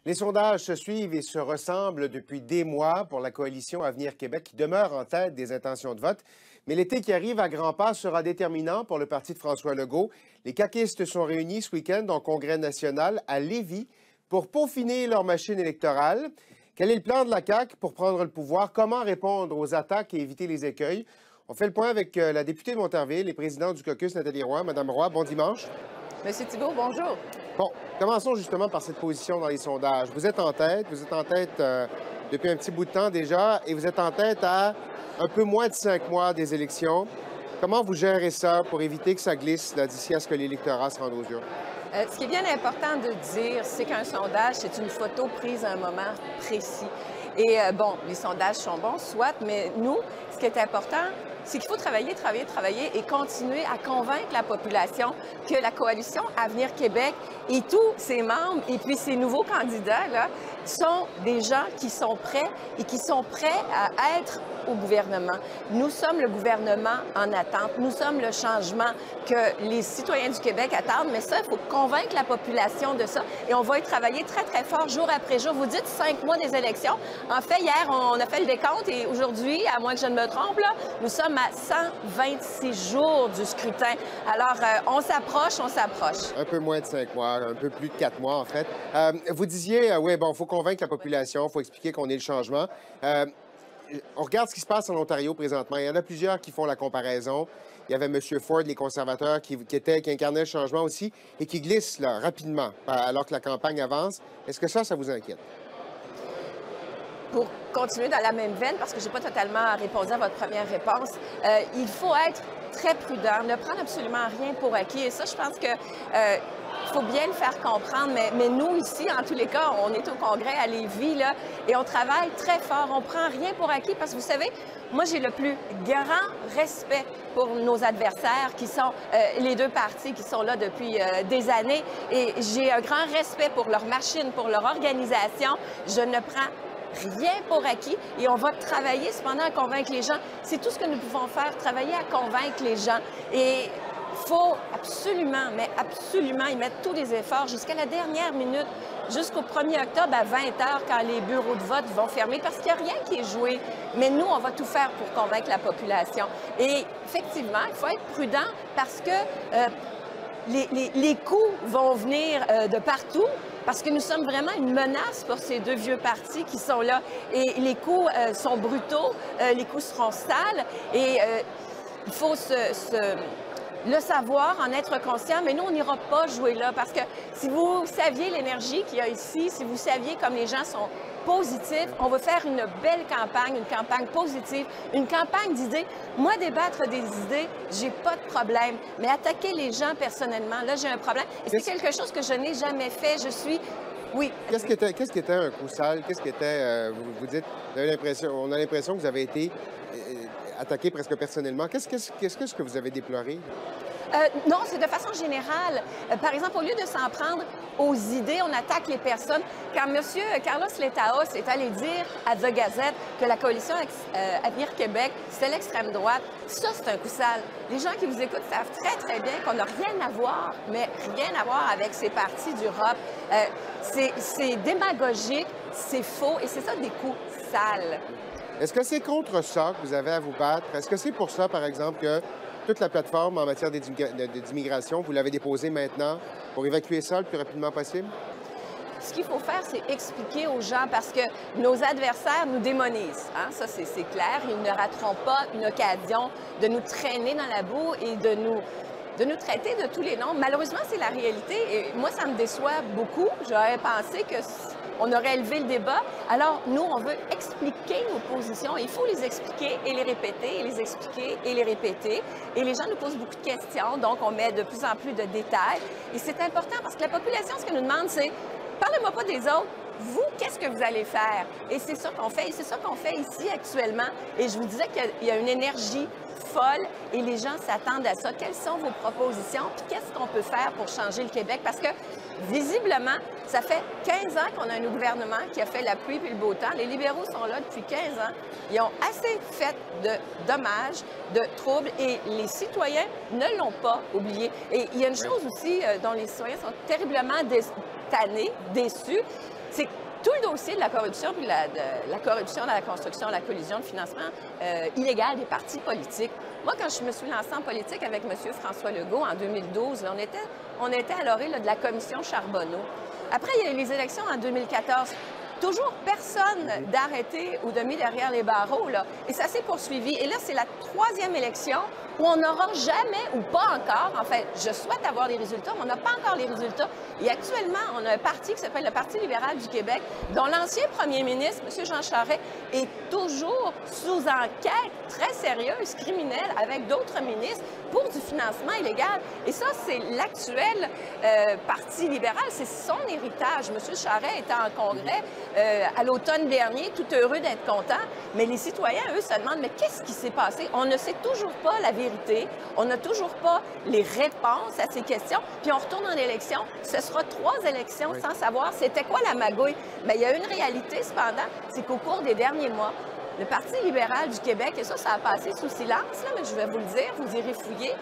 Les sondages se suivent et se ressemblent depuis des mois pour la coalition Avenir Québec qui demeure en tête des intentions de vote. Mais l'été qui arrive à grands pas sera déterminant pour le parti de François Legault. Les caquistes sont réunis ce week-end en congrès national à Lévis pour peaufiner leur machine électorale. Quel est le plan de la CAQ pour prendre le pouvoir? Comment répondre aux attaques et éviter les écueils? On fait le point avec la députée de Monterville et présidente du caucus, Nathalie Roy. Madame Roy, bon dimanche. Monsieur Thibault, bonjour. Bon, commençons justement par cette position dans les sondages. Vous êtes en tête depuis un petit bout de temps déjà, et vous êtes en tête à un peu moins de 5 mois des élections. Comment vous gérez ça pour éviter que ça glisse d'ici à ce que l'électorat se rende aux urnes? Ce qui est bien important de dire, c'est qu'un sondage, c'est une photo prise à un moment précis. Et bon, les sondages sont bons, soit, mais nous, ce qui est important, c'est qu'il faut travailler et continuer à convaincre la population que la coalition Avenir Québec et tous ses membres et puis ses nouveaux candidats là, sont des gens qui sont prêts et qui sont prêts à être au gouvernement. Nous sommes le gouvernement en attente. Nous sommes le changement que les citoyens du Québec attendent. Mais ça, il faut convaincre la population de ça. Et on va y travailler très, très fort jour après jour. Vous dites 5 mois des élections. En fait, hier, on a fait le décompte et aujourd'hui, à moins que je ne me trompe, là, nous sommes à 126 jours du scrutin. Alors, on s'approche. Un peu moins de 5 mois, un peu plus de 4 mois, en fait. Vous disiez, oui, bon, il faut convaincre la population, il faut expliquer qu'on est le changement. On regarde ce qui se passe en Ontario présentement. Il y en a plusieurs qui font la comparaison. Il y avait M. Ford, les conservateurs, qui incarnaient le changement aussi et qui glissent là, rapidement alors que la campagne avance. Est-ce que ça vous inquiète? Pour continuer dans la même veine, parce que je n'ai pas totalement répondu à votre première réponse, il faut être très prudent, ne prendre absolument rien pour acquis. Et ça, je pense que il faut bien le faire comprendre, mais nous, ici, en tous les cas, on est au Congrès à Lévis, là, et on travaille très fort. On prend rien pour acquis parce que, vous savez, moi, j'ai le plus grand respect pour nos adversaires qui sont les deux partis qui sont là depuis des années. Et j'ai un grand respect pour leur machine, pour leur organisation. Je ne prends rien pour acquis et on va travailler cependant à convaincre les gens. C'est tout ce que nous pouvons faire, travailler à convaincre les gens. Et il faut absolument, mais absolument y mettre tous les efforts jusqu'à la dernière minute, jusqu'au 1er octobre à 20h quand les bureaux de vote vont fermer parce qu'il n'y a rien qui est joué. Mais nous, on va tout faire pour convaincre la population. Et effectivement, il faut être prudent parce que les coups vont venir de partout. Parce que nous sommes vraiment une menace pour ces deux vieux partis qui sont là. Et les coups sont brutaux, les coups seront sales. Et il faut le savoir, en être conscient. Mais nous, on n'ira pas jouer là. Parce que si vous saviez l'énergie qu'il y a ici, si vous saviez comme les gens sont positifs, on va faire une belle campagne, une campagne positive, une campagne d'idées. Moi, débattre des idées, j'ai pas de problème. Mais attaquer les gens personnellement, là, j'ai un problème. Et c'est quelque chose que je n'ai jamais fait. Je suis... Oui. Qu'est-ce qui était un coup sale? Qu'est-ce qui était... vous dites, on a l'impression que vous avez été attaqué presque personnellement. Qu'est-ce que vous avez déploré? Non, c'est de façon générale. Par exemple, au lieu de s'en prendre aux idées, on attaque les personnes. Quand M. Carlos Letaos est allé dire à The Gazette que la coalition Avenir Québec, c'était l'extrême droite, ça, c'est un coup sale. Les gens qui vous écoutent savent très, très bien qu'on n'a rien à voir, mais rien à voir avec ces partis d'Europe. C'est démagogique, c'est faux, et c'est ça des coups sales. Est-ce que c'est contre ça que vous avez à vous battre? Est-ce que c'est pour ça, par exemple, que toute la plateforme en matière d'immigration, vous l'avez déposée maintenant pour évacuer ça le plus rapidement possible? Ce qu'il faut faire, c'est expliquer aux gens parce que nos adversaires nous démonisent. Hein? Ça, c'est clair. Ils ne rateront pas une occasion de nous traîner dans la boue et de nous traiter de tous les noms. Malheureusement, c'est la réalité. Et moi, ça me déçoit beaucoup. J'aurais pensé qu'on aurait élevé le débat. Alors, nous, on veut expliquer nos positions. Il faut les expliquer et les répéter, et les expliquer et les répéter. Et les gens nous posent beaucoup de questions, donc on met de plus en plus de détails. Et c'est important parce que la population, ce qu'elle nous demande, c'est « Parlez-moi pas des autres. Vous, qu'est-ce que vous allez faire? » Et c'est ça qu'on fait. Et c'est ça qu'on fait ici actuellement. Et je vous disais qu'il y a une énergie folle et les gens s'attendent à ça. Quelles sont vos propositions? Puis qu'est-ce qu'on peut faire pour changer le Québec? Parce que, visiblement, ça fait 15 ans qu'on a un gouvernement qui a fait la pluie puis le beau temps. Les libéraux sont là depuis 15 ans. Ils ont assez fait de dommages, de troubles et les citoyens ne l'ont pas oublié. Et il y a une chose aussi dont les citoyens sont terriblement tannés, déçus. c'est tout le dossier de la corruption, puis la corruption dans la construction, la collusion, le financement illégal des partis politiques. Moi, quand je me suis lancée en politique avec M. François Legault en 2012, là, on était à l'orée de la commission Charbonneau. Après, il y a eu les élections en 2014. Toujours personne d'arrêté ou de mis derrière les barreaux, là. Et ça s'est poursuivi. Et là, c'est la 3e élection où on n'aura jamais, ou pas encore, en fait, je souhaite avoir les résultats, mais on n'a pas encore les résultats. Et actuellement, on a un parti qui s'appelle le Parti libéral du Québec, dont l'ancien premier ministre, M. Jean Charest, est toujours sous enquête très sérieuse, criminelle, avec d'autres ministres, pour du financement illégal. Et ça, c'est l'actuel Parti libéral, c'est son héritage. M. Charest était en congrès à l'automne dernier, tout heureux d'être content, mais les citoyens, eux, se demandent, mais qu'est-ce qui s'est passé? On ne sait toujours pas la vérité, on n'a toujours pas les réponses à ces questions, puis on retourne en élection. Ce sera 3 élections sans savoir c'était quoi la magouille. Mais il y a une réalité, cependant, c'est qu'au cours des derniers mois, le Parti libéral du Québec, et ça a passé sous silence, là, mais je vais vous le dire, vous irez fouiller,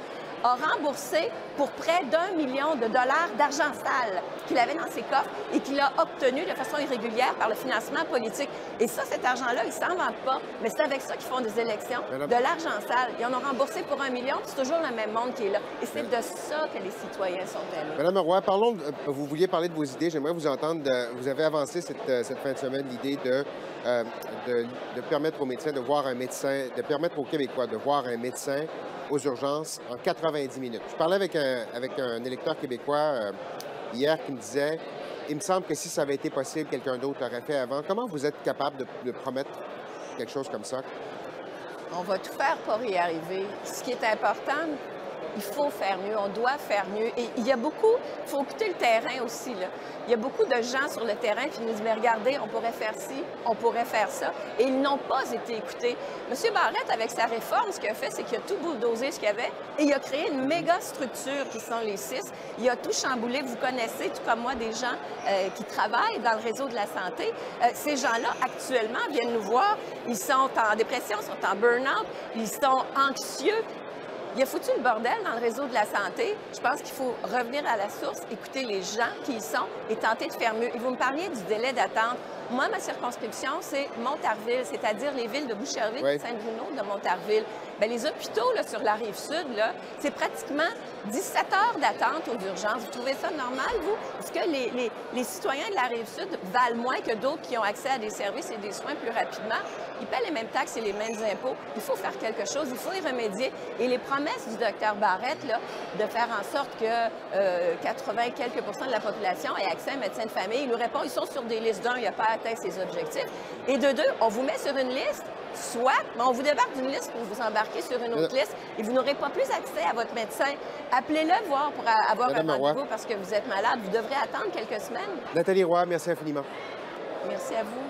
a remboursé pour près d'1 million de dollars d'argent sale qu'il avait dans ses coffres et qu'il a obtenu de façon irrégulière par le financement politique. Et ça, cet argent-là, ils s'en vantent pas, mais c'est avec ça qu'ils font des élections, de l'argent sale. Ils en ont remboursé pour 1 million, puis c'est toujours le même monde qui est là. Et c'est de ça que les citoyens sont aimés. Madame Roy, parlons, vous vouliez parler de vos idées. J'aimerais vous entendre. Vous avez avancé cette fin de semaine l'idée de permettre aux médecins de voir un médecin, de permettre aux Québécois de voir un médecin aux urgences en 90 minutes. Je parlais avec un électeur québécois hier qui me disait, il me semble que si ça avait été possible, quelqu'un d'autre l'aurait fait avant. Comment vous êtes capable de promettre quelque chose comme ça? On va tout faire pour y arriver. Ce qui est important, il faut faire mieux, on doit faire mieux. Et il y a beaucoup, il faut écouter le terrain aussi, là. Il y a beaucoup de gens sur le terrain qui nous disent, mais regardez, on pourrait faire ci, on pourrait faire ça. Et ils n'ont pas été écoutés. M. Barrette, avec sa réforme, ce qu'il a fait, c'est qu'il a tout bulldozé ce qu'il y avait et il a créé une méga structure qui sont les 6. Il a tout chamboulé. Vous connaissez, tout comme moi, des gens qui travaillent dans le réseau de la santé. Ces gens-là, actuellement, viennent nous voir. Ils sont en dépression, sont en burn-out, ils sont anxieux. Il a foutu le bordel dans le réseau de la santé. Je pense qu'il faut revenir à la source, écouter les gens qui y sont et tenter de faire mieux. Et vous me parliez du délai d'attente. Moi, ma circonscription, c'est Montarville, c'est-à-dire les villes de Boucherville et Saint-Bruno de Montarville. Bien, les hôpitaux là, sur la Rive-Sud, c'est pratiquement 17 heures d'attente aux urgences. Vous trouvez ça normal, vous? Est-ce que les citoyens de la Rive-Sud valent moins que d'autres qui ont accès à des services et des soins plus rapidement? Ils paient les mêmes taxes et les mêmes impôts. Il faut faire quelque chose, il faut y remédier. Et les promesses du Dr Barrette, là, de faire en sorte que 80 et quelques % de la population ait accès à un médecin de famille, il nous répond, ils sont sur des listes d'un, il n'a pas atteint ses objectifs. Et de 2, on vous met sur une liste, soit, mais on vous débarque d'une liste pour vous embarquer sur une autre liste et vous n'aurez pas plus accès à votre médecin. Appelez-le voir pour avoir un rendez-vous parce que vous êtes malade. Vous devrez attendre quelques semaines. Nathalie Roy, merci infiniment. Merci à vous.